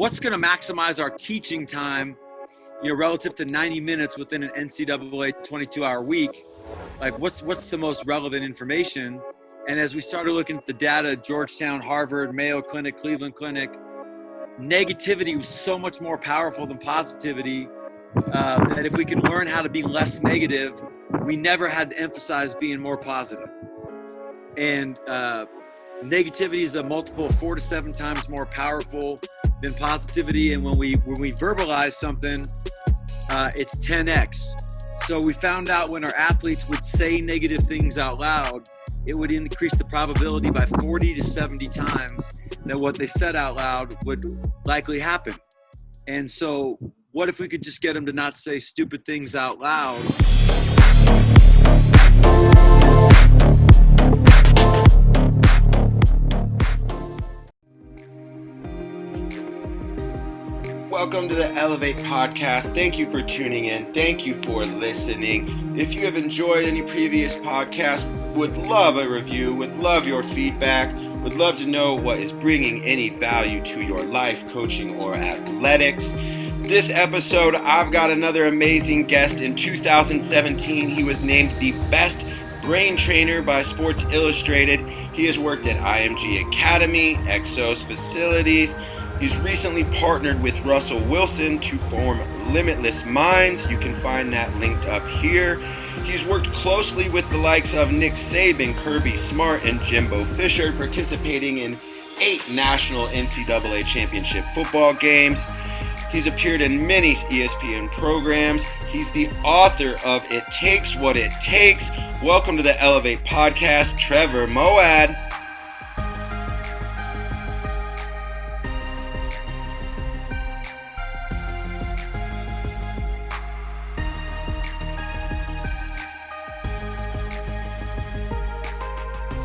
what's going to maximize our teaching time, relative to 90 minutes within an NCAA 22-hour week. Like what's the most relevant information? And as we started looking at the data, Georgetown, Harvard, Mayo Clinic, Cleveland Clinic, negativity was so much more powerful than positivity, that if we could learn how to be less negative, we never had to emphasize being more positive. And negativity is a multiple of 4 to 7 times more powerful than positivity. And when we verbalize something, it's 10x. So we found out when our athletes would say negative things out loud, it would increase the probability by 40 to 70 times that what they said out loud would likely happen. And so what if we could just get them to not say stupid things out loud? Welcome to the Elev8 Podcast. Thank you for tuning in. Thank you for listening. If you have enjoyed any previous podcasts, would love a review, would love your feedback, would love to know what is bringing any value to your life, coaching, or athletics. This episode, I've got another amazing guest. In 2017, he was named the best brain trainer by Sports Illustrated. He has worked at IMG Academy, Exos Facilities. He's recently partnered with Russell Wilson to form Limitless Minds. You can find that linked up here. He's worked closely with the likes of Nick Saban, Kirby Smart, and Jimbo Fisher, participating in 8 national NCAA championship football games. He's appeared in many ESPN programs. He's the author of It Takes What It Takes. Welcome to the Elev8 Podcast, Trevor Moawad.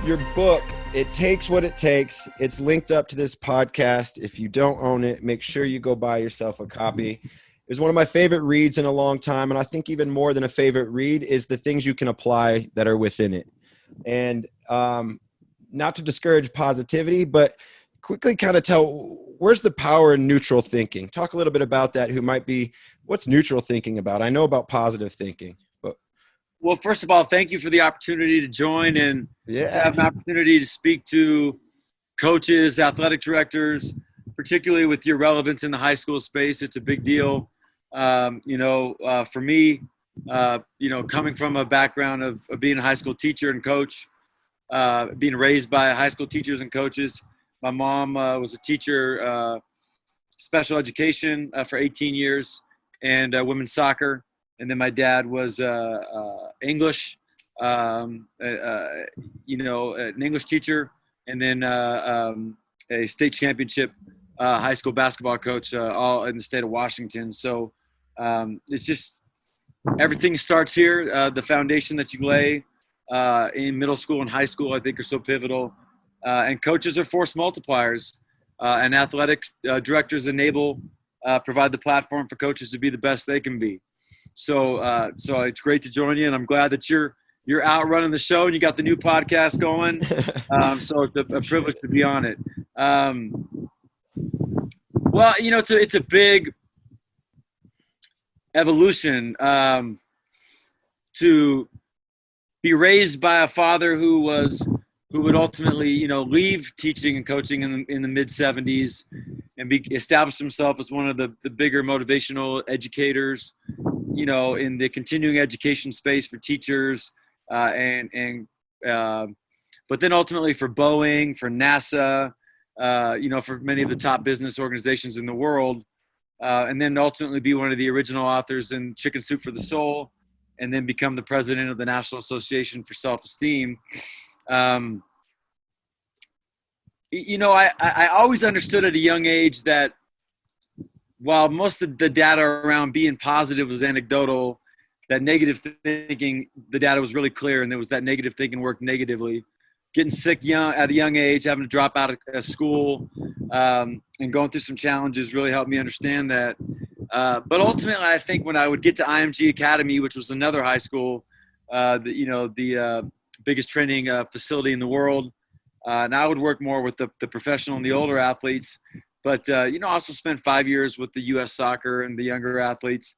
Your book, It Takes What It Takes. It's linked up to this podcast. If you don't own it, make sure you go buy yourself a copy. It's one of my favorite reads in a long time, and I think even more than a favorite read is the things you can apply that are within it. And not to discourage positivity, but quickly kind of tell, where's the power in neutral thinking? Talk a little bit about that. What's neutral thinking about? I know about positive thinking. Well, first of all, thank you for the opportunity to join and to have an opportunity to speak to coaches, athletic directors, particularly with your relevance in the high school space. It's a big deal. For me, coming from a background of being a high school teacher and coach, being raised by high school teachers and coaches. My mom was a teacher, special education for 18 years and women's soccer. And then my dad was English, an English teacher, and then a state championship high school basketball coach, all in the state of Washington. So it's just everything starts here. The foundation that you lay in middle school and high school, I think, are so pivotal. And coaches are force multipliers, and athletic directors provide the platform for coaches to be the best they can be. So it's great to join you, and I'm glad that you're out running the show and you got the new podcast going. So it's a privilege to be on it. It's a big evolution to be raised by a father who would ultimately, leave teaching and coaching in the mid 70s and establish himself as one of the bigger motivational educators, in the continuing education space for teachers, but then ultimately for Boeing, for NASA, for many of the top business organizations in the world, and then ultimately be one of the original authors in Chicken Soup for the Soul, and then become the president of the National Association for Self-Esteem. I always understood at a young age that while most of the data around being positive was anecdotal, that negative thinking, the data was really clear, and there was that negative thinking worked negatively. Getting sick at a young age, having to drop out of school, and going through some challenges really helped me understand that. But ultimately, I think when I would get to IMG Academy, which was another high school, the biggest training facility in the world, and I would work more with the professional and the older athletes, But I also spent 5 years with the U.S. soccer and the younger athletes.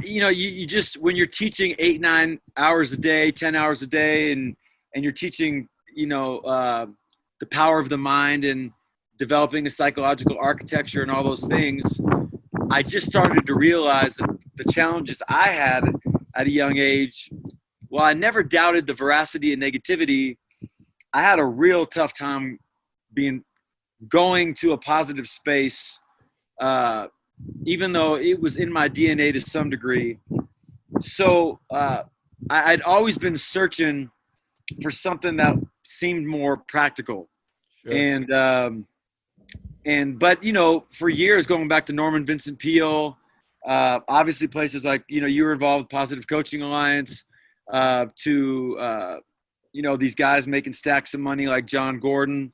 You just, when you're teaching 8-9 hours a day, 10 hours a day, and you're teaching, the power of the mind and developing a psychological architecture and all those things, I just started to realize that the challenges I had at a young age, while I never doubted the veracity and negativity, I had a real tough time going to a positive space, even though it was in my DNA to some degree. So I'd always been searching for something that seemed more practical. Sure. But for years, going back to Norman Vincent Peale, obviously places like, you were involved with Positive Coaching Alliance, to these guys making stacks of money like John Gordon,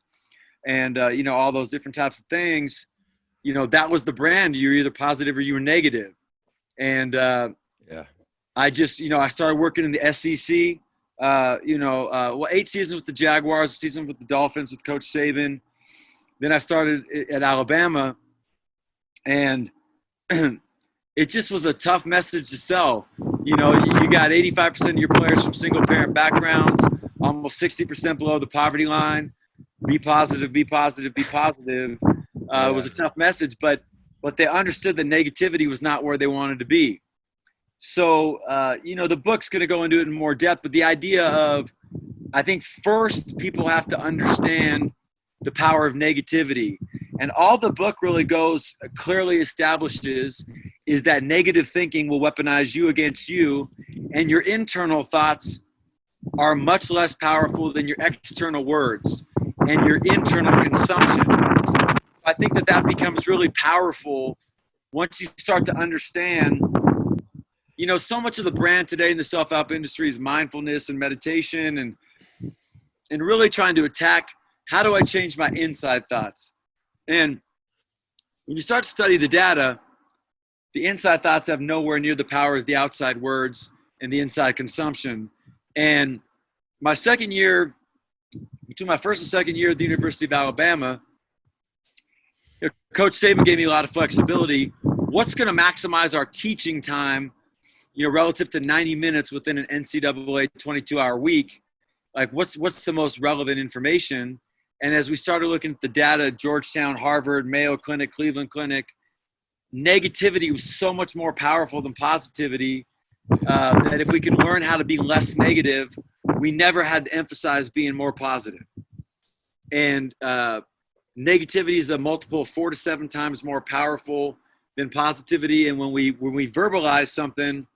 and all those different types of things. That was the brand. You're either positive or you were negative. And I just, I started working in the SEC. 8 seasons with the Jaguars, a season with the Dolphins with Coach Saban. Then I started at Alabama, and it just was a tough message to sell. You got 85% of your players from single parent backgrounds, almost 60% below the poverty line. Be positive, be positive, be positive. It was a tough message, but they understood that negativity was not where they wanted to be. So, the book's going to go into it in more depth, but the idea of, I think first people have to understand the power of negativity. And all the book really clearly establishes is that negative thinking will weaponize you against you, and your internal thoughts are much less powerful than your external words and your internal consumption. I think that becomes really powerful once you start to understand, so much of the brand today in the self-help industry is mindfulness and meditation, and really trying to attack, how do I change my inside thoughts? And when you start to study the data, the inside thoughts have nowhere near the power as the outside words and the inside consumption. And my second year, between my first and second year at the University of Alabama, Coach Saban gave me a lot of flexibility. What's going to maximize our teaching time, relative to 90 minutes within an NCAA 22-hour week? Like, what's the most relevant information? And as we started looking at the data, Georgetown, Harvard, Mayo Clinic, Cleveland Clinic, negativity was so much more powerful than positivity, that if we could learn how to be less negative, we never had to emphasize being more positive. And negativity is a multiple of 4 to 7 times more powerful than positivity. And when we verbalize something,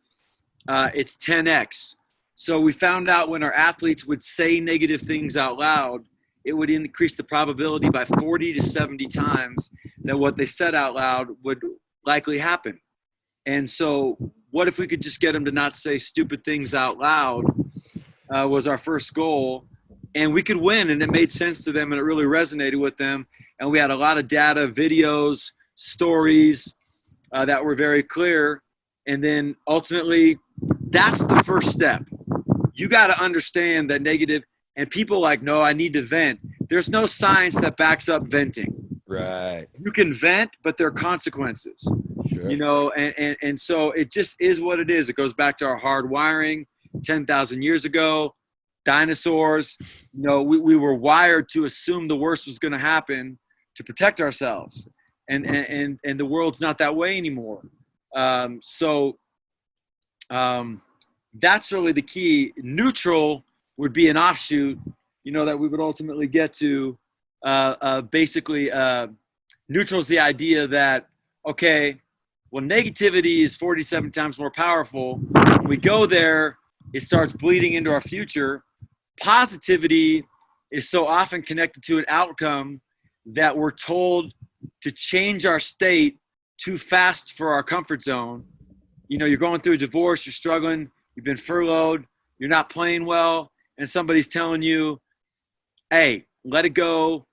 it's 10x. So we found out when our athletes would say negative things out loud, it would increase the probability by 40 to 70 times that what they said out loud would likely happen. And so what if we could just get them to not say stupid things out loud, was our first goal. And we could win, and it made sense to them, and it really resonated with them. And we had a lot of data, videos, stories that were very clear. And then ultimately, that's the first step. You got to understand that negative, and people like, no, I need to vent. There's no science that backs up venting. Right. You can vent, but there are consequences. Sure. And so it just is what it is. It goes back to our hard wiring 10,000 years ago. Dinosaurs, we were wired to assume the worst was going to happen to protect ourselves. And the world's not that way anymore. That's really the key. Neutral would be an offshoot, that we would ultimately get to. Basically, neutral is the idea that, okay, well, negativity is 47 times more powerful. When we go there, it starts bleeding into our future. Positivity is so often connected to an outcome that we're told to change our state too fast for our comfort zone. You're going through a divorce, you're struggling, you've been furloughed, you're not playing well, and somebody's telling you, hey, let it go,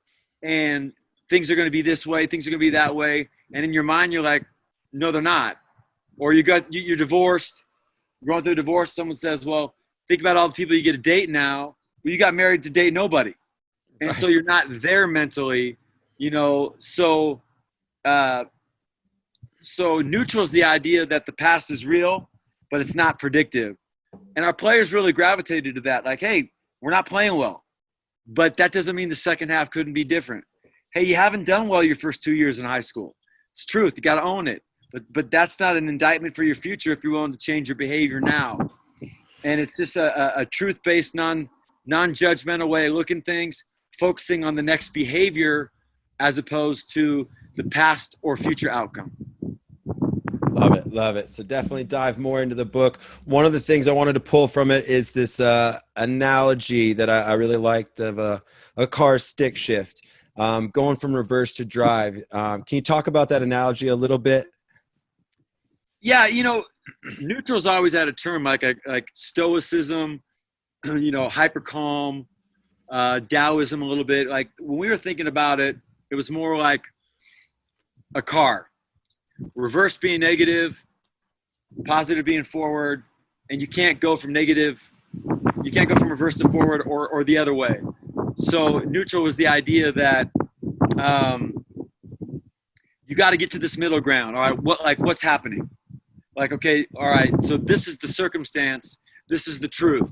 and things are going to be this way, things are going to be that way. And in your mind, you're like, no, they're not. Or you're divorced, you're going through a divorce, someone says, well, think about all the people you get to date now. Well, you got married to date nobody. And so you're not there mentally, so neutral is the idea that the past is real, but it's not predictive. And our players really gravitated to that. Like, hey, we're not playing well, but that doesn't mean the second half couldn't be different. Hey, you haven't done well your first 2 years in high school. It's truth. You got to own it. But that's not an indictment for your future if you're willing to change your behavior now. And it's just a truth-based, non-judgmental way of looking at things, focusing on the next behavior as opposed to the past or future outcome. Love it. So definitely dive more into the book. One of the things I wanted to pull from it is this analogy that I really liked of a car stick shift, going from reverse to drive. Can you talk about that analogy a little bit? Yeah, neutral's always had a term like stoicism, hyper calm, Taoism a little bit. Like when we were thinking about it, it was more like a car. Reverse being negative, positive being forward, and you can't go from reverse to forward or the other way. So neutral was the idea that you got to get to this middle ground. All right, what's happening? Like, okay, all right, so this is the circumstance, this is the truth.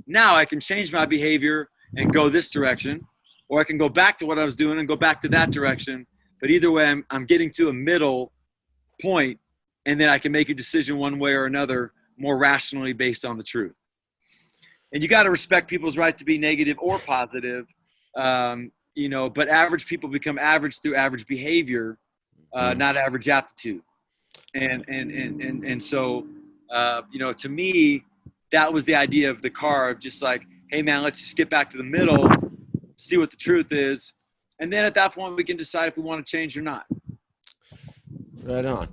Now I can change my behavior and go this direction, or I can go back to what I was doing and go back to that direction. But either way, I'm getting to a middle point, and then I can make a decision one way or another more rationally based on the truth. And you got to respect people's right to be negative or positive, but average people become average through average behavior, not average aptitude. And so, to me, that was the idea of the car of just like, hey man, let's just get back to the middle, see what the truth is. And then at that point we can decide if we want to change or not. Right on.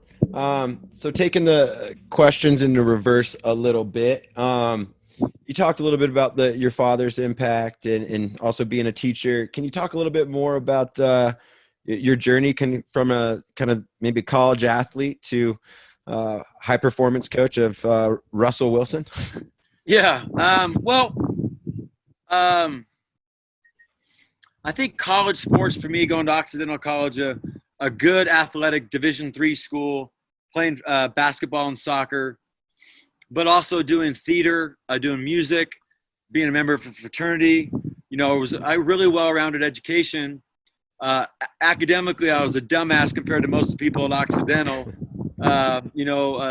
So taking the questions into reverse a little bit, you talked a little bit about your father's impact and also being a teacher. Can you talk a little bit more about your journey from a kind of maybe college athlete to high performance coach of Russell Wilson? Yeah. I think college sports for me, going to Occidental College, a good athletic Division III school, playing basketball and soccer, but also doing theater, doing music, being a member of a fraternity. It was a really well-rounded education. Academically, I was a dumbass compared to most people at Occidental.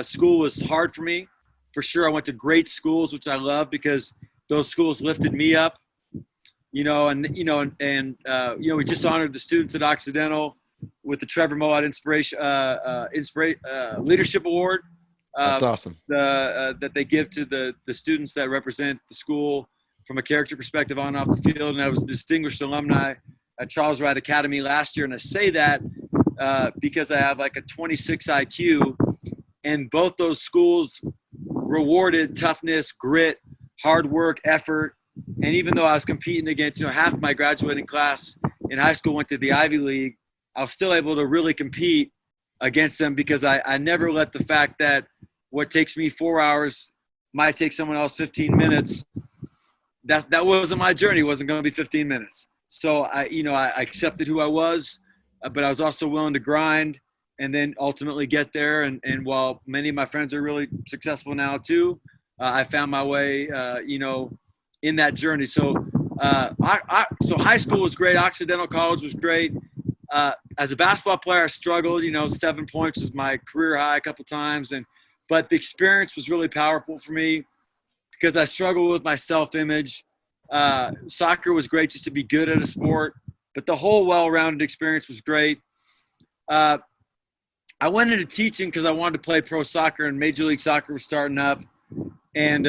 School was hard for me, for sure. I went to great schools, which I love because those schools lifted me up. We just honored the students at Occidental with the Trevor Moawad Leadership Award. That's awesome. That they give to the students that represent the school from a character perspective on and off the field. And I was a distinguished alumni at Charles Wright Academy last year. And I say that because I have like a 26 IQ, and both those schools rewarded toughness, grit, hard work, effort. And even though I was competing against, half my graduating class in high school went to the Ivy League, I was still able to really compete against them because I never let the fact that what takes me 4 hours might take someone else 15 minutes. That wasn't my journey. It wasn't going to be 15 minutes. So I accepted who I was, but I was also willing to grind and then ultimately get there. And while many of my friends are really successful now too, I found my way, in that journey. So, so high school was great. Occidental College was great. As a basketball player, I struggled. 7 points was my career high a couple times, but the experience was really powerful for me because I struggled with my self-image. Soccer was great just to be good at a sport, but the whole well-rounded experience was great. I went into teaching because I wanted to play pro soccer, and Major League Soccer was starting up, and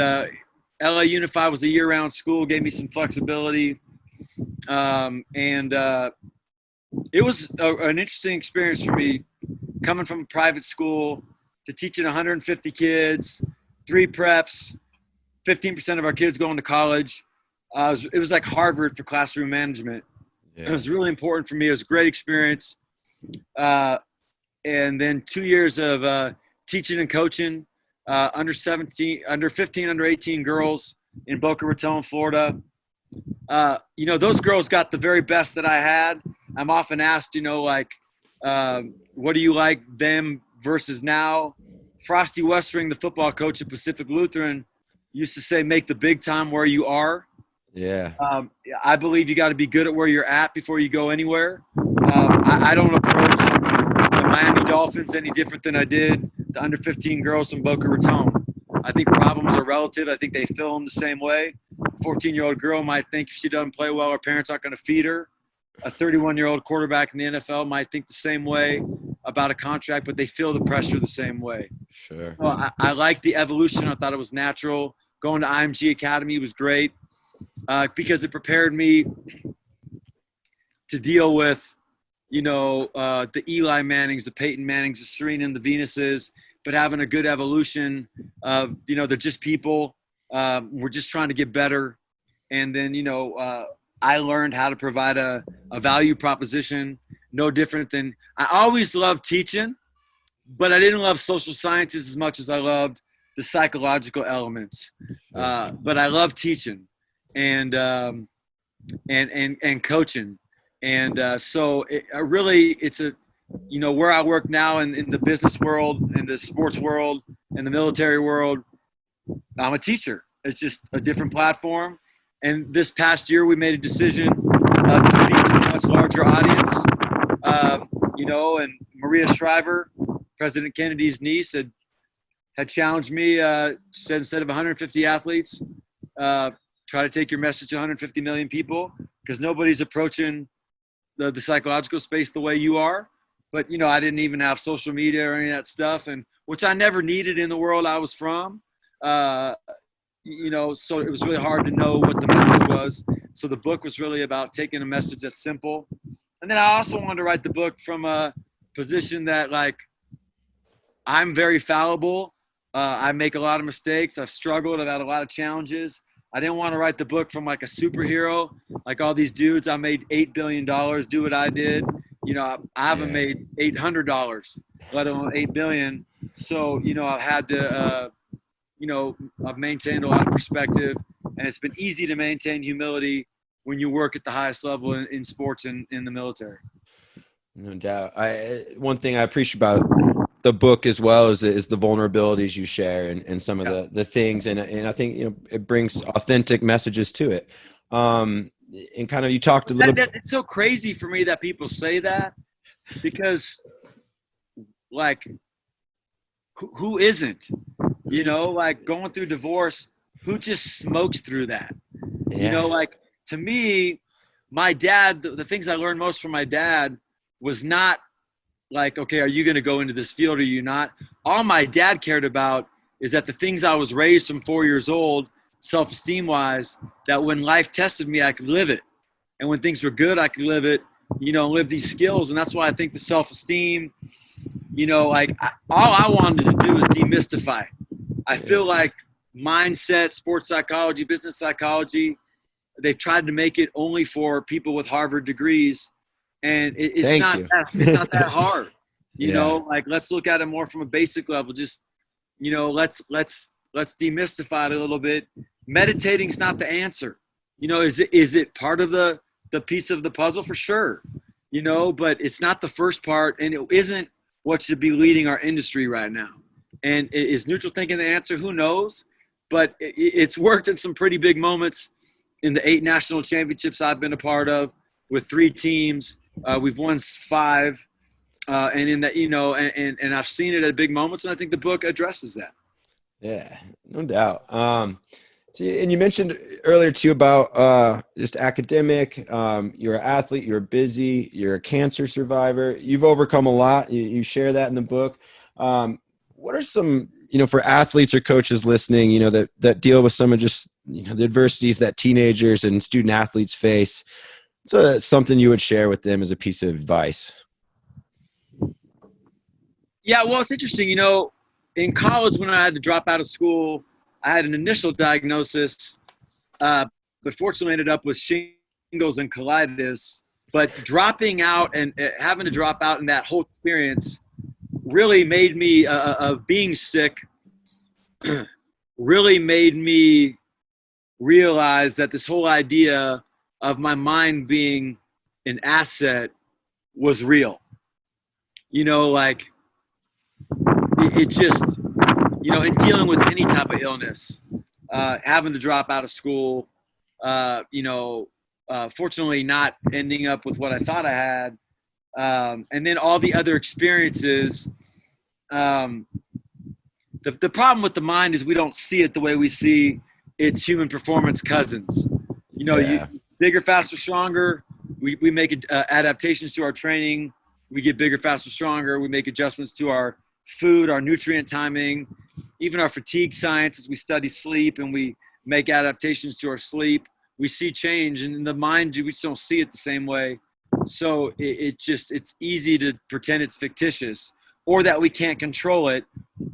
LA Unified was a year-round school, gave me some flexibility, it was an interesting experience for me coming from a private school to teaching 150 kids, 3 preps, 15% of our kids going to college. It was like Harvard for classroom management. Yeah. It was really important for me. It was a great experience. And then 2 years of teaching and coaching under 15, under 18 girls in Boca Raton, Florida. Those girls got the very best that I had. I'm often asked, what do you like them versus now? Frosty Westring, the football coach at Pacific Lutheran, used to say, make the big time where you are. Yeah. I believe you got to be good at where you're at before you go anywhere. I don't approach the Miami Dolphins any different than I did the under 15 girls from Boca Raton. I think problems are relative. I think they feel them the same way. A 14-year-old girl might think if she doesn't play well, her parents aren't going to feed her. A 31-year-old quarterback in the NFL might think the same way about a contract, but they feel the pressure the same way. Sure. So I like the evolution. I thought it was natural. Going to IMG Academy was great because it prepared me to deal with, the Eli Mannings, the Peyton Mannings, the Serena and the Venuses, but having a good evolution of, they're just people. We're just trying to get better. And then, I learned how to provide a value proposition, no different than – I always loved teaching, but I didn't love social sciences as much as I loved the psychological elements. But I love teaching and coaching. And so it's a – where I work now in the business world, in the sports world, in the military world, I'm a teacher. It's just a different platform. And this past year, we made a decision to speak to a much larger audience. And Maria Shriver, President Kennedy's niece, had challenged me, said instead of 150 athletes, try to take your message to 150 million people, because nobody's approaching the psychological space the way you are. But, I didn't even have social media or any of that stuff, and which I never needed in the world I was from. So it was really hard to know what the message was. So the book was really about taking a message that's simple. And then I also wanted to write the book from a position that, I'm very fallible. I make a lot of mistakes. I've struggled. I've had a lot of challenges. I didn't want to write the book from a superhero, like all these dudes. I made $8 billion, do what I did. I haven't made $800, let alone $8 billion. So, I've had to, I've maintained a lot of perspective, and it's been easy to maintain humility when you work at the highest level in sports and in the military. No doubt. One thing I appreciate about the book as well is the vulnerabilities you share and some of the things. And I think, it brings authentic messages to it. And kind of, you talked a little bit. It's so crazy for me that people say that, because who isn't? Going through divorce, who just smokes through that? Yeah. To me, my dad, the things I learned most from my dad was not okay, are you going to go into this field or are you not? All my dad cared about is that the things I was raised from 4 years old, self-esteem wise, that when life tested me, I could live it. And when things were good, I could live it, live these skills. And that's why I think the self-esteem, all I wanted to do was demystify. I feel like mindset, sports psychology, business psychology, they've tried to make it only for people with Harvard degrees. And it's not that hard. Let's look at it more from a basic level. Just, let's demystify it a little bit. Meditating's not the answer. Is it part of the piece of the puzzle? For sure. But it's not the first part, and it isn't what should be leading our industry right now. And is neutral thinking the answer? Who knows? But it's worked in some pretty big moments in the 8 national championships I've been a part of with 3 teams. We've won 5, and in that, and I've seen it at big moments, and I think the book addresses that. Yeah, no doubt. And you mentioned earlier too about just academic. You're an athlete. You're busy. You're a cancer survivor. You've overcome a lot. You share that in the book. What are some, for athletes or coaches listening, that deal with some of just the adversities that teenagers and student athletes face? It's something you would share with them as a piece of advice. Yeah, well, it's interesting. In college, when I had to drop out of school, I had an initial diagnosis, but fortunately ended up with shingles and colitis. But dropping out and having to drop out in that whole experience really made me, of being sick, really made me realized that this whole idea of my mind being an asset was real. You know, like it just, you know, in dealing with any type of illness, having to drop out of school, fortunately not ending up with what I thought I had, and then all the other experiences. The problem with the mind is we don't see it the way we see its human performance cousins. You know, Yeah. bigger, faster, stronger. We make adaptations to our training. We get bigger, faster, stronger. We make adjustments to our food, our nutrient timing, even our fatigue science as we study sleep and we make adaptations to our sleep. We see change, and in the mind, we just don't see it the same way. So it's easy to pretend it's fictitious, or that we can't control it,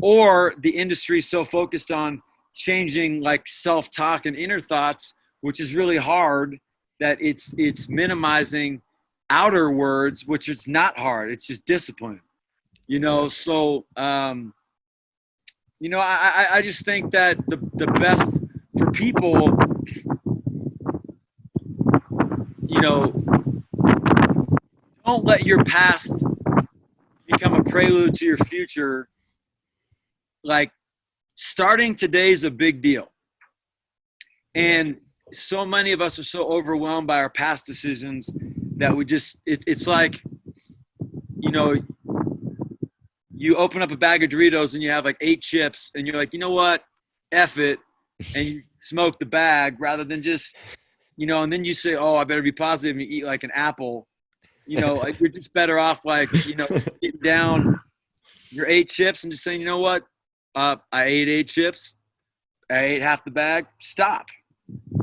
or the industry is so focused on changing like self-talk and inner thoughts, which is really hard, that it's minimizing outer words, which is not hard. It's just discipline, you know? So, I just think that the best for people, you know, don't let your past become a prelude to your future. Like, starting today is a big deal. And so many of us are so overwhelmed by our past decisions that we just, it's like, you know, you open up a bag of Doritos and you have like 8 chips and you're like, you know what, F it. And you smoke the bag rather than just, you know, and then you say, oh, I better be positive and you eat like an apple. You know, like you're just better off like, you know, getting down your 8 chips and just saying, you know what, I ate 8 chips. I ate half the bag. Stop,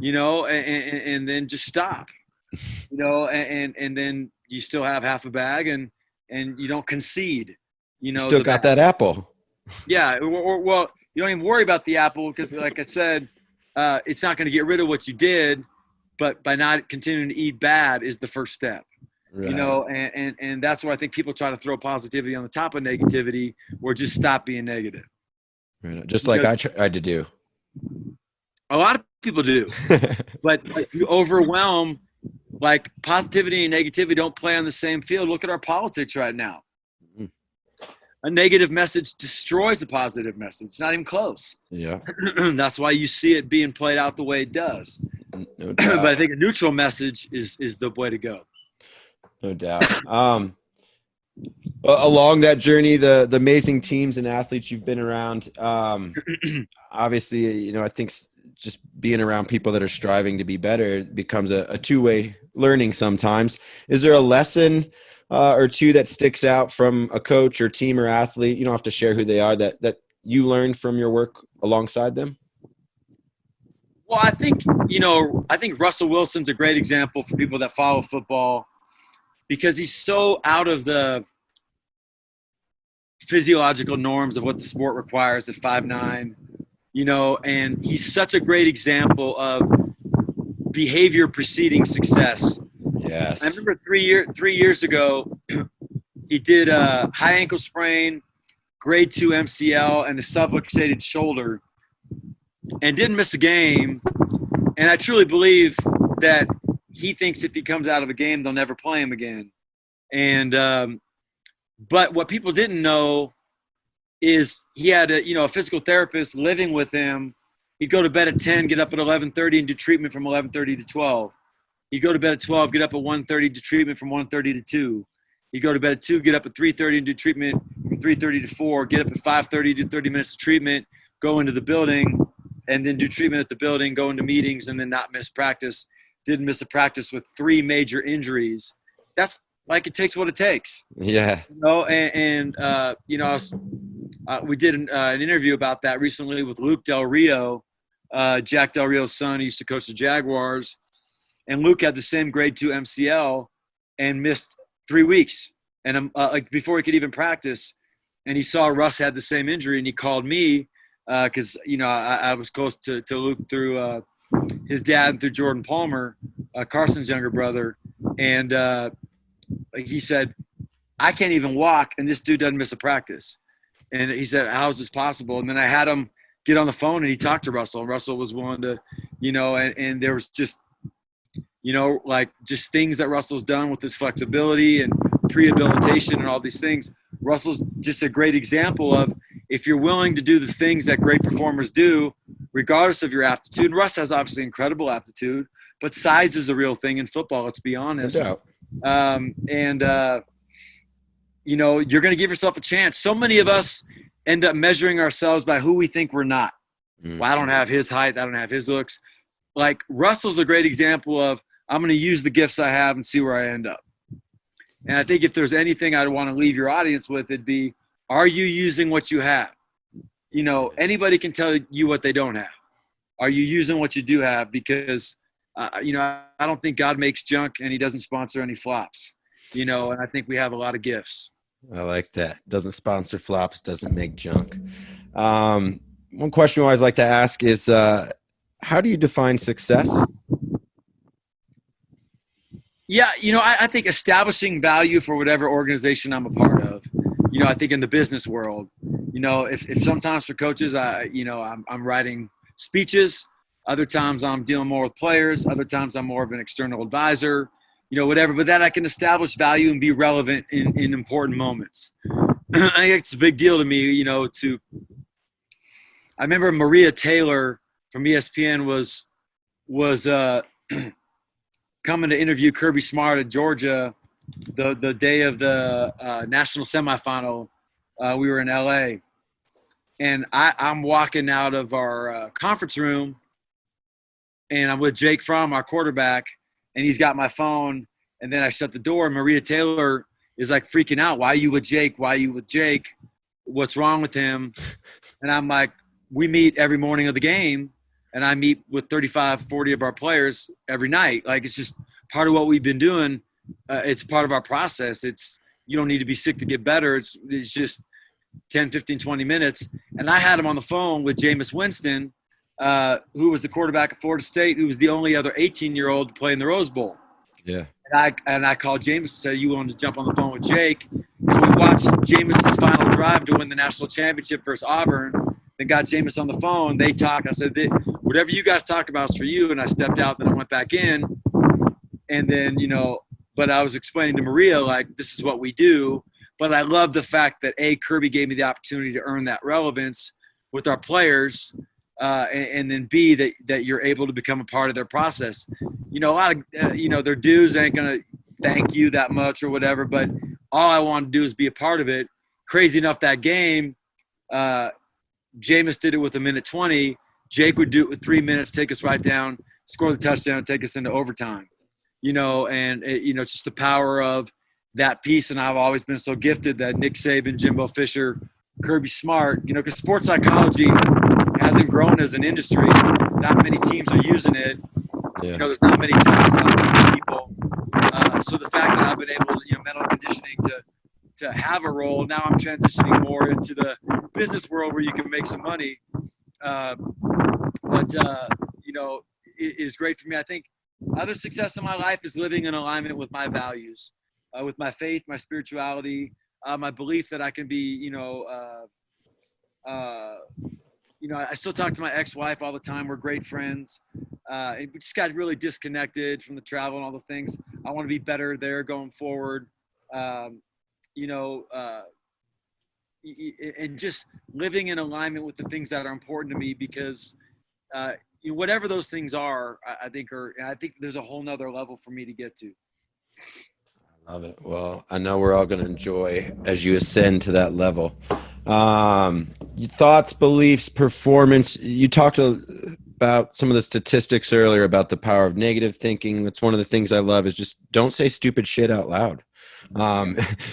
you know, and then just stop, you know, and then you still have half a bag and you don't concede, you know. You still got that apple. Yeah. Well, you don't even worry about the apple because, like I said, it's not going to get rid of what you did, but by not continuing to eat bad is the first step. Right. You know, and that's why I think people try to throw positivity on the top of negativity, or just stop being negative. Right. Just like I tried to do. A lot of people do, but you overwhelm, like positivity and negativity don't play on the same field. Look at our politics right now. Mhm. A negative message destroys a positive message. It's not even close. Yeah. That's why you see it being played out the way it does. No doubt. But I think a neutral message is the way to go. No doubt. Along that journey, the amazing teams and athletes you've been around, obviously, you know, I think just being around people that are striving to be better becomes a two-way learning sometimes. Is there a lesson or two that sticks out from a coach or team or athlete? You don't have to share who they are, that you learned from your work alongside them? Well, I think Russell Wilson's a great example for people that follow football, because he's so out of the physiological norms of what the sport requires at 5'9", you know, and he's such a great example of behavior preceding success. Yes. I remember 3 years ago, he did a high ankle sprain, grade 2 MCL, and a subluxated shoulder, and didn't miss a game. And I truly believe that he thinks if he comes out of a game, they'll never play him again. And but what people didn't know is he had a physical therapist living with him. He'd go to bed at 10, get up at 11:30 and do treatment from 11:30 to 12. He'd go to bed at 12, get up at 1:30, do treatment from 1:30 to 2. He'd go to bed at 2, get up at 3:30 and do treatment from 3:30 to 4, get up at 5:30, do 30 minutes of treatment, go into the building, and then do treatment at the building, go into meetings, and then not miss practice. Didn't miss a practice with 3 major injuries. That's like, it takes what it takes. Yeah. You know, we did an interview about that recently with Luke Del Rio, Jack Del Rio's son. He used to coach the Jaguars. And Luke had the same grade 2 MCL and missed 3 weeks. And like before he could even practice. And he saw Russ had the same injury, and he called me because, I was close to Luke through his dad and through Jordan Palmer, Carson's younger brother. And he said, I can't even walk, and this dude doesn't miss a practice. And he said, how is this possible? And then I had him get on the phone, and he talked to Russell. And Russell was willing to and there was just, like just things that Russell's done with his flexibility and rehabilitation and all these things. Russell's just a great example of, if you're willing to do the things that great performers do, regardless of your aptitude. Russ has obviously incredible aptitude, but size is a real thing in football. Let's be honest. No doubt. You're going to give yourself a chance. So many of us end up measuring ourselves by who we think we're not. Well, I don't have his height. I don't have his looks. Like Russell's a great example of, I'm going to use the gifts I have and see where I end up. And I think if there's anything I'd want to leave your audience with, it'd be, are you using what you have? Anybody can tell you what they don't have. Are you using what you do have? Because, I don't think God makes junk, and he doesn't sponsor any flops, and I think we have a lot of gifts. I like that. Doesn't sponsor flops, doesn't make junk. One question we always like to ask is, how do you define success? Yeah, I think establishing value for whatever organization I'm a part of. I think in the business world, if sometimes for coaches, I'm writing speeches. Other times I'm dealing more with players. Other times I'm more of an external advisor, whatever. But that I can establish value and be relevant in important moments. I think it's a big deal to me, I remember Maria Taylor from ESPN was coming to interview Kirby Smart at Georgia the day of the national semifinal. We were in LA, and I'm walking out of our conference room, and I'm with Jake Fromm, our quarterback, and he's got my phone, and then I shut the door, and Maria Taylor is like freaking out. Why are you with Jake? Why are you with Jake? What's wrong with him? And I'm like, we meet every morning of the game, and I meet with 35, 40 of our players every night. Like, it's just part of what we've been doing. It's part of our process. You don't need to be sick to get better. It's just 10, 15, 20 minutes. And I had him on the phone with Jameis Winston, who was the quarterback at Florida State, who was the only other 18-year-old to play in the Rose Bowl. Yeah. And I called Jameis and said, you wanted to jump on the phone with Jake. And we watched Jameis's final drive to win the national championship versus Auburn. Then got Jameis on the phone. They talked. I said, whatever you guys talk about is for you. And I stepped out. Then I went back in. And then, but I was explaining to Maria, like, this is what we do. But I love the fact that, A, Kirby gave me the opportunity to earn that relevance with our players. And then B, that you're able to become a part of their process. A lot of, their dues ain't going to thank you that much or whatever. But all I want to do is be a part of it. Crazy enough, that game, Jameis did it with 1:20. Jake would do it with 3 minutes, take us right down, score the touchdown, take us into overtime. It's just the power of that piece. And I've always been so gifted that Nick Saban, Jimbo Fisher, Kirby Smart, because sports psychology hasn't grown as an industry. Not many teams are using it. Yeah. There's not many times out people. So the fact that I've been able to, mental conditioning to have a role, now I'm transitioning more into the business world where you can make some money. It is great for me. I think other success in my life is living in alignment with my values, with my faith, my spirituality, my belief that I can be, I still talk to my ex-wife all the time. We're great friends. We just got really disconnected from the travel and all the things. I want to be better there going forward. And just living in alignment with the things that are important to me, because whatever those things are, I think there's a whole nother level for me to get to. I love it. Well, I know we're all going to enjoy as you ascend to that level. Your thoughts, beliefs, performance. You talked about some of the statistics earlier about the power of negative thinking. That's one of the things I love, is just don't say stupid shit out loud.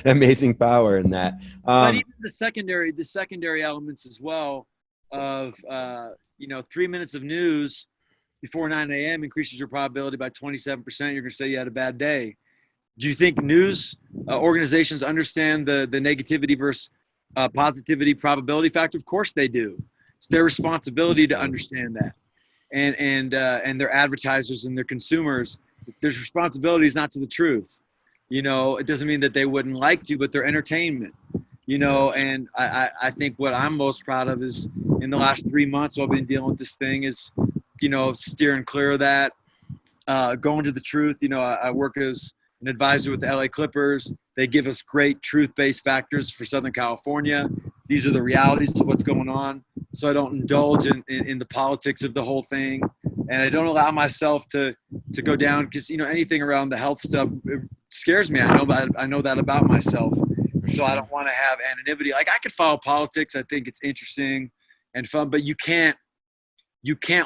Amazing power in that. But even the secondary elements as well of 3 minutes of news before 9 a.m. increases your probability by 27%. You're going to say you had a bad day. Do you think news organizations understand the negativity versus positivity probability factor? Of course they do. It's their responsibility to understand that. And their advertisers and their consumers, their responsibility is not to the truth. It doesn't mean that they wouldn't like to, but their entertainment. And I think what I'm most proud of is in the last 3 months while I've been dealing with this thing is, steering clear of that. Going to the truth. I work as an advisor with the LA Clippers. They give us great truth-based factors for Southern California. These are the realities of what's going on. So I don't indulge in the politics of the whole thing. And I don't allow myself to go down because, anything around the health stuff scares me. I know that about myself. So I don't want to have anonymity. Like, I could follow politics. I think it's interesting and fun, but you can't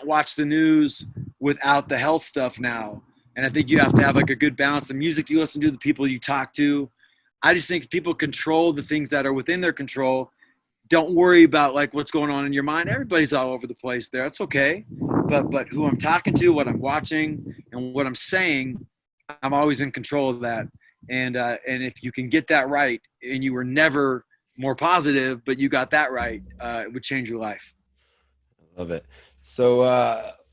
watch the news without the health stuff now. And I think you have to have like a good balance. The music you listen to, the people you talk to. I just think people control the things that are within their control. Don't worry about like what's going on in your mind. Everybody's all over the place there. It's okay. But who I'm talking to, what I'm watching, and what I'm saying, I'm always in control of that. And if you can get that right, and you were never more positive, but you got that right, it would change your life. I love it. So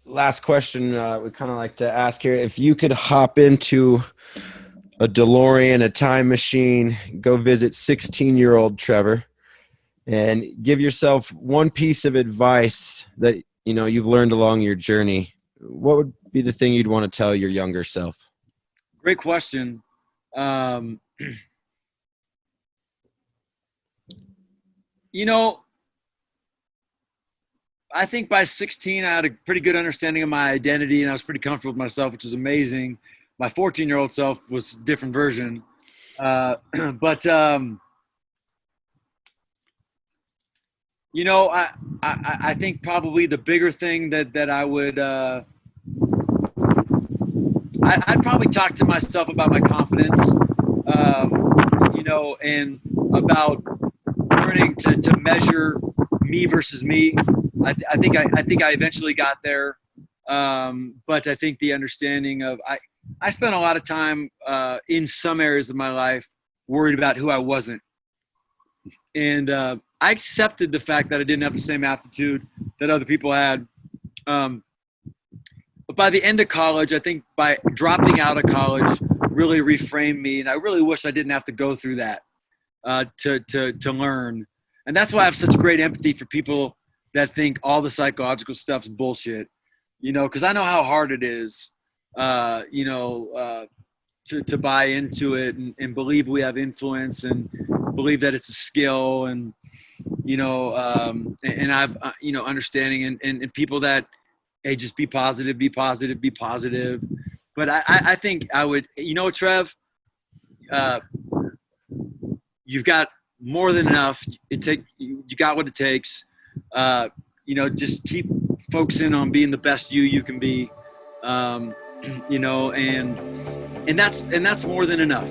last question we kind of like to ask here. If you could hop into a DeLorean, a time machine, go visit 16-year-old Trevor, and give yourself one piece of advice that you've learned along your journey, what would be the thing you'd want to tell your younger self? Great question. I think by 16, I had a pretty good understanding of my identity, and I was pretty comfortable with myself, which was amazing. My 14-year-old self was a different version. I think probably the bigger thing that I would I'd probably talk to myself about my confidence, and about learning to measure me versus me. I think I eventually got there, but I think the understanding of I spent a lot of time in some areas of my life worried about who I wasn't, and I accepted the fact that I didn't have the same aptitude that other people had. But by the end of college, I think by dropping out of college really reframed me, and I really wish I didn't have to go through that to learn. And that's why I have such great empathy for people that think all the psychological stuff's bullshit, because I know how hard it is, to buy into it and believe we have influence and believe that it's a skill and I've understanding and people that, hey, just be positive. But I think I would, Trev, you've got more than enough. You got what it takes. Just keep focusing on being the best you can be. And that's more than enough.